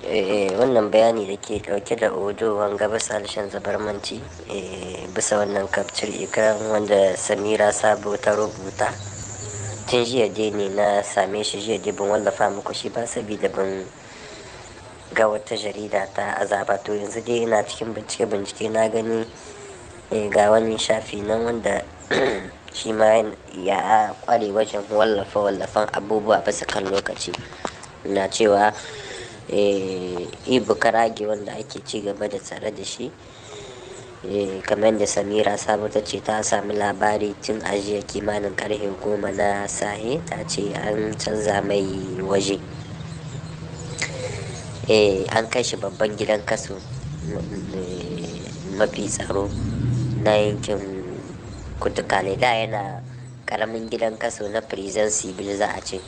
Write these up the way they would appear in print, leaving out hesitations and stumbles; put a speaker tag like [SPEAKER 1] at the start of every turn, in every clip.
[SPEAKER 1] Wannan bayani da ke dauke da odo wanga bisa harshen zabarmanci bisa wannan kafcir ikran wanda Samira Sabo ta rubuta tun jiya dai ne na same shi jiya dai ban wallafa muku shi ba saboda ban ga wata jarida ta azaba to yanzu dai ina cikin bincike na gani ga wani shafi nan wanda shi ma ya kware wajen wallafan abubuwa bisa kan lokaci na cewa ibu karage wanda ake ci gaba da tsare da shi kamar da Samira Sabo ta ce ta sami labari tun ajiya kimanin karfe 10 na sahe ta ce an canza mai waje an kai shi babban gidan kaso mafi tsaro na yankin kutukale da yana karamin gidan kaso na prison civil za a ce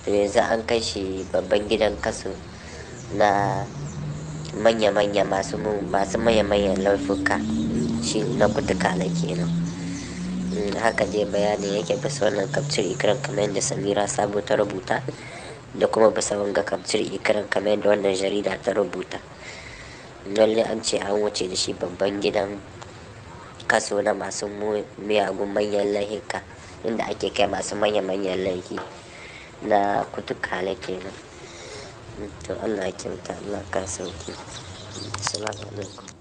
[SPEAKER 1] to yanzu an kai shi babban gidan kaso na manya-manya masu manya-manyan laifuka shi na kutukale kenan haka dai bayanin yake bisa wannan kafcir ikiran kamar yadda Samira Sabo ta rubuta da kuma bisa wanga kafcir ikiran kamar yadda wannan jarida ta rubuta lalle an ce an wuce da shi babban gidan kaso na masu miyagun manyan laifuka inda ake kai masu manya-manyan laifi na kutukale kenan to Allah ya kyauta Allah ka sauki assalamu alaikum